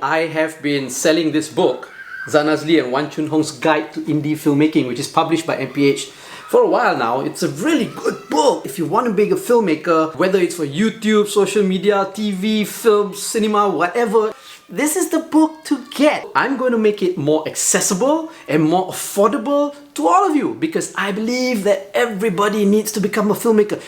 I have been selling this book, Zanazli and Wan Chun Hong's Guide to Indie Filmmaking, which is published by NPH for a while now. It's a really good book if you want to be a filmmaker, whether it's for YouTube, social media, TV, film, cinema, whatever. This is the book to get. I'm going to make it more accessible and more affordable to all of you because I believe that everybody needs to become a filmmaker.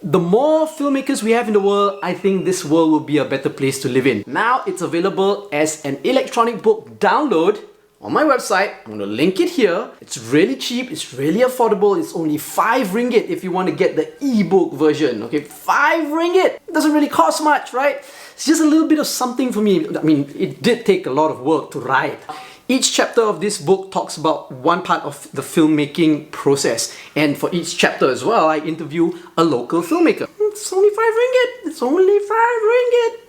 The more filmmakers we have in the world, I think this world will be a better place to live in. Now it's available as an electronic book download on my website. I'm going to link it here. It's really cheap, it's really affordable. It's only 5 ringgit if you want to get the ebook version. Okay, 5 ringgit. It doesn't really cost much, right? It's just a little bit of something for me. I mean, it did take a lot of work to write. Each chapter of this book talks about one part of the filmmaking process. And for each chapter as well, I interview a local filmmaker. It's only 5 ringgit. It's only 5 ringgit.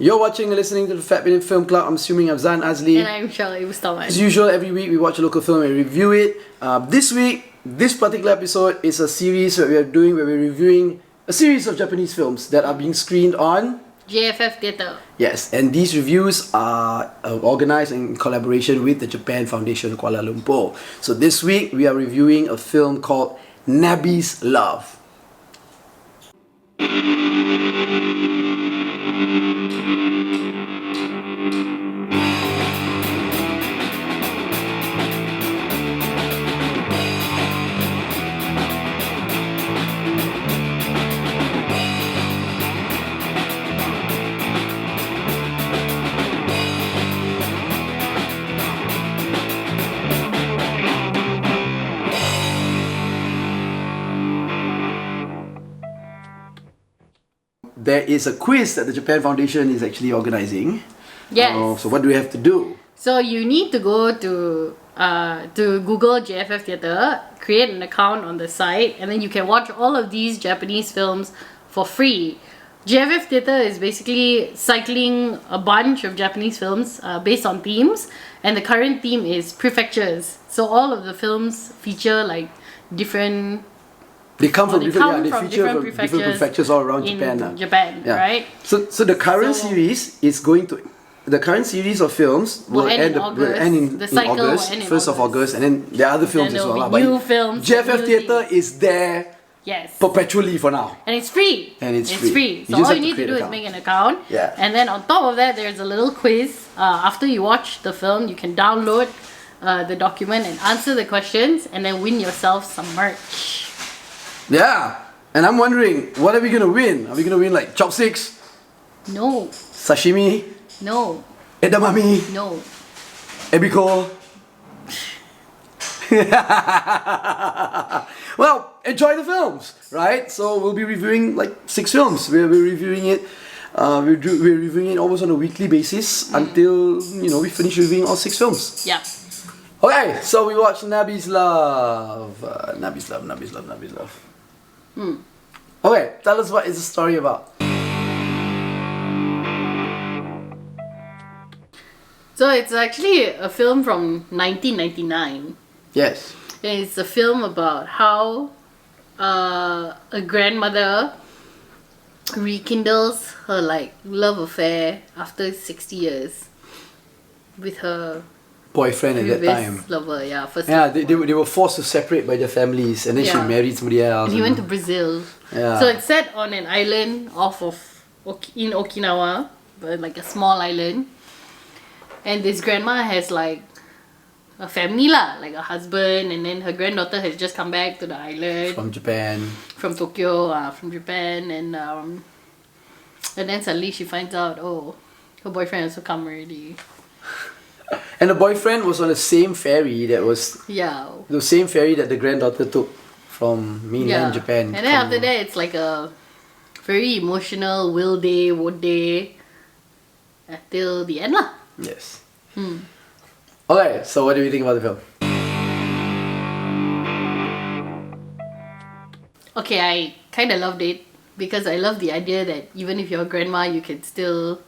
You're watching and listening to the FAT BIDIN Film Club. I'm assuming I'm Zan Azli. And I'm Shirley Mustaman. As usual, every week we watch a local film and review it. This week, this particular episode is a series that where we're reviewing a series of Japanese films that are being screened on JFF Theatre. Yes, and these reviews are organized in collaboration with the Japan Foundation Kuala Lumpur. So this week we are reviewing a film called NABBIE'S Love. There is a quiz that the Japan Foundation is actually organizing. Yes. So what do we have to do? So you need to go to Google JFF Theatre, create an account on the site, and then you can watch all of these Japanese films for free. JFF Theatre is basically cycling a bunch of Japanese films based on themes, and the current theme is prefectures. So all of the films feature like different... They come from different, different prefectures all around in Japan, right? So the current series is going to, the current series of films will end in August, 1st of August, and then there are other films as well. New films. JFF Theatre is there perpetually for now. And it's free. It's free. So all you need to do is make an account. Yeah. And then on top of that, there's a little quiz. After you watch the film, you can download the document and answer the questions and then win yourself some merch. Yeah, and I'm wondering, what are we gonna win? Are we gonna win like chopsticks? No. Sashimi? No. Edamame? No. Ebiko? Well, enjoy the films, right? So we'll be reviewing like 6 films. We're reviewing it. We're reviewing it almost on a weekly basis until we finish reviewing all 6 films. Yeah. Okay, so we watched NABBIE'S Love. NABBIE'S Love. Okay, tell us what is the story about. So it's actually a film from 1999. Yes. And it's a film about how a grandmother rekindles her love affair after 60 years with her boyfriend at that time. Lover, they were forced to separate by their families, and then she married somebody else. And he went to Brazil. Yeah. So it's set on an island in Okinawa, but like a small island. And this grandma has like a family like a husband, and then her granddaughter has just come back to the island from Japan, from Tokyo, from Japan, and then suddenly she finds out, her boyfriend also come already. And the boyfriend was on the same ferry that the granddaughter took from mainland Japan. And then after that, it's like a very emotional would day until the end lah. Yes. Okay, so what do you think about the film? Okay, I kind of loved it because I love the idea that even if you're a grandma, you can still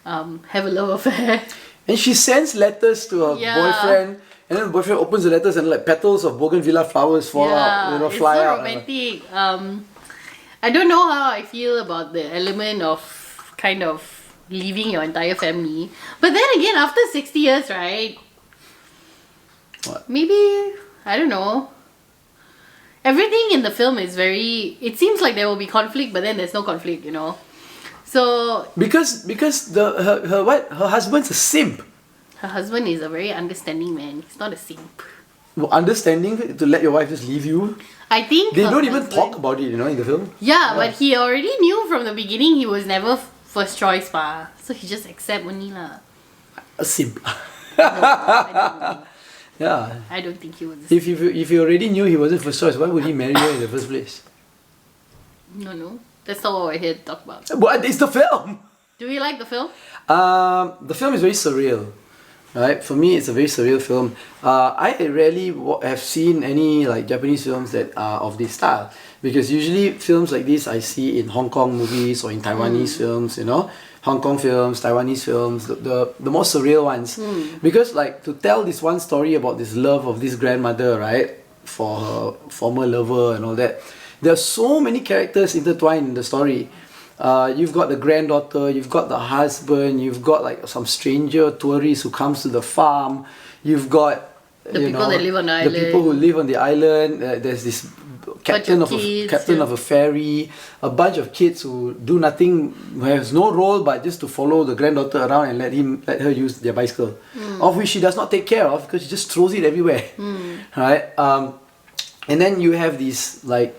have a love affair. And she sends letters to her boyfriend, and then the boyfriend opens the letters and like petals of bougainvillea flowers fall out, fly out. It's so romantic. I don't know how I feel about the element of kind of leaving your entire family. But then again, after 60 years, right? What? Maybe, I don't know. Everything in the film is very... It seems like there will be conflict, but then there's no conflict, you know. So... Because her husband's a simp. Her husband is a very understanding man. He's not a simp. Well, understanding to let your wife just leave you. I think They her don't even husband- talk about it, you know, in the film. Yeah, but he already knew from the beginning he was never first choice, pa. So he just accept only lah. A simp. I Yeah. don't think he was. If you already knew he wasn't first choice, why would he marry her in the first place? No. That's not what we're here to talk about. What? It's the film! Do you like the film? The film is very surreal. Right? For me, it's a very surreal film. I rarely have seen any like Japanese films that are of this style. Because usually films like this I see in Hong Kong movies or in Taiwanese films, you know. Hong Kong films, Taiwanese films, the more surreal ones. Because like to tell this one story about this love of this grandmother, right? For her former lover and all that. There are so many characters intertwined in the story. You've got the granddaughter, you've got the husband, you've got like some stranger tourist who comes to the farm, you've got The people that live on the island. The people who live on the island. There's this captain of a ferry, a bunch of kids who do nothing, who has no role but just to follow the granddaughter around and let her use their bicycle, of which she does not take care of because she just throws it everywhere, right? And then you have these like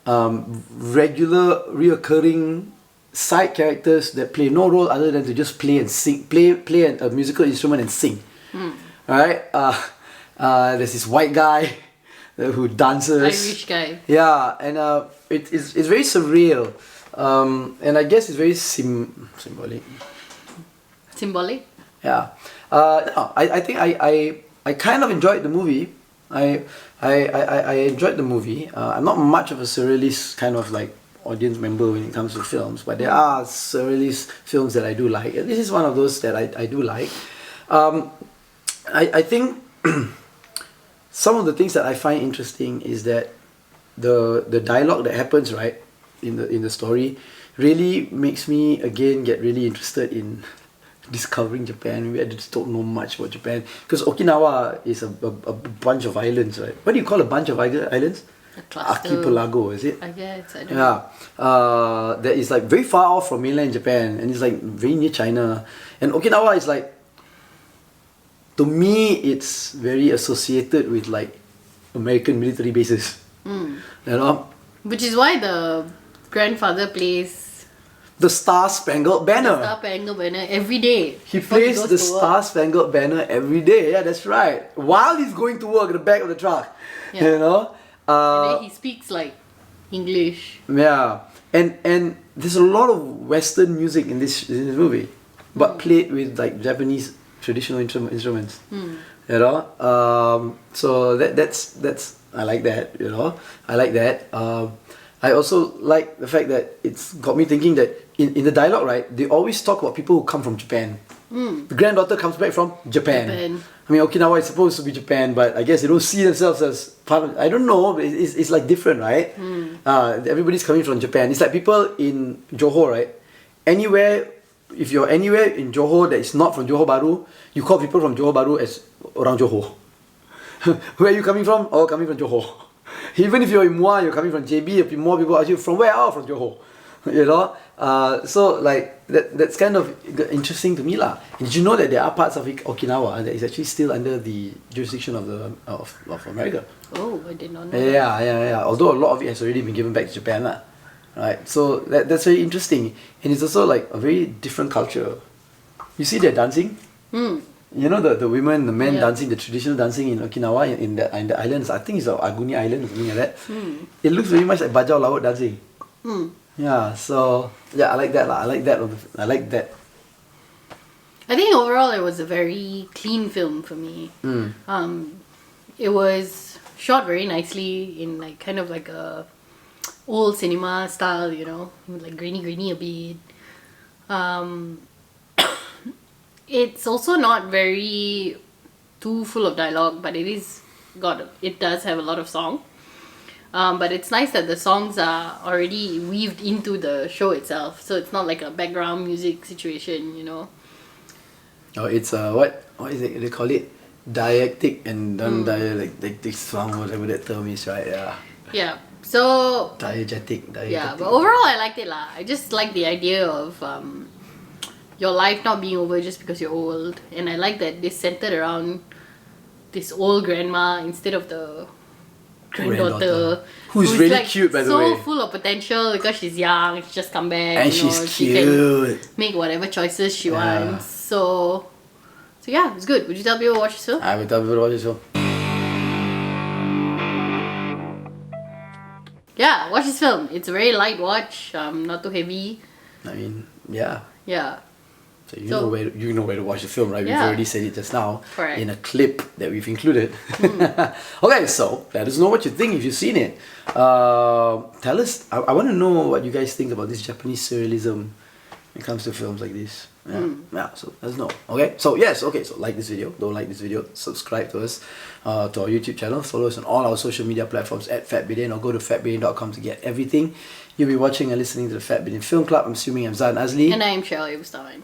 regular, reoccurring side characters that play no role other than to just play and sing, play a musical instrument and sing. Right? There's this white guy who dances. Irish guy. Yeah, and it's very surreal, and I guess it's very symbolic. Symbolic? Yeah. No, I think I kind of enjoyed the movie. I enjoyed the movie. I'm not much of a surrealist kind of like audience member when it comes to films, but there are surrealist films that I do like. And this is one of those that I do like. I think some of the things that I find interesting is that the dialogue that happens right in the story really makes me again get really interested in discovering Japan. Maybe I just don't know much about Japan because Okinawa is a bunch of islands, right? What do you call a bunch of islands? A cluster. Archipelago, is it? I guess. I don't know. Yeah. That is like very far off from mainland Japan and it's like very near China. And Okinawa is like, to me, it's very associated with like American military bases. You know? Which is why the grandfather plays The Star Spangled Banner. the Star Spangled Banner every day. He before plays goes the to work. Star Spangled Banner every day. Yeah, that's right. While he's going to work at the back of the truck. Yeah. You know? And then he speaks like English. Yeah. And there's a lot of Western music in this movie. But played with like Japanese traditional instruments. You know? So that's I like that, you know. I like that. I also like the fact that it's got me thinking that in the dialogue, right, they always talk about people who come from Japan. The granddaughter comes back from Japan. I mean, Okinawa is supposed to be Japan, but I guess they don't see themselves as part of, I don't know, but it's like different, right? Everybody's coming from Japan. It's like people in Johor, right? If you're anywhere in Johor that is not from Johor Bahru, you call people from Johor Bahru as orang Johor. Where are you coming from? Oh, coming from Johor. Even if you're in Muar, you're coming from JB, more people ask you, from where? Oh, from Johor. You know? So like that's kind of interesting to me lah. Did you know that there are parts of Okinawa that is actually still under the jurisdiction of America? Oh, I did not know. Yeah. Although a lot of it has already been given back to Japan lah. Right? So that's very interesting. And it's also like a very different culture. You see their dancing? You know the women, the men dancing, the traditional dancing in Okinawa in the islands. I think it's Aguni Island or something like that. It looks very much like Bajau Laut dancing. Yeah, so yeah, I like that lah. I like that. I think overall it was a very clean film for me. It was shot very nicely in like kind of like a old cinema style, you know, like grainy a bit. It's also not very too full of dialogue, but it does have a lot of song. But it's nice that the songs are already weaved into the show itself, so it's not like a background music situation, you know. Oh, it's what is it they call it? Dialectic and non-dialectic song, whatever that term is, right? Yeah. Yeah. So Diegetic. yeah, but overall I liked it lah. I just like the idea of your life not being over just because you're old, and I like that they centered around this old grandma instead of the granddaughter. Who's really like cute, by the way. So full of potential because she's young, she's just come back, And you know, she's she cute. can make whatever choices she wants. So yeah, it's good. Would you tell people to watch this film? I will tell people to watch this film. Yeah, watch this film. It's a very light watch, not too heavy. I mean, yeah. Yeah. So you know where to watch the film, right? Yeah. We've already said it just now. Correct. In a clip that we've included. Okay, so let us know what you think if you've seen it. Tell us. I want to know what you guys think about this Japanese surrealism when it comes to films like this. Yeah, so let us know. Okay, so yes, okay, so like this video, don't like this video, subscribe to us, to our YouTube channel, follow us on all our social media platforms at FAT BIDIN, or go to fatbidin.com to get everything. You'll be watching and listening to the FAT BIDIN Film Club. I'm assuming I'm Zan Azli. And I am Cheryl Abustaman.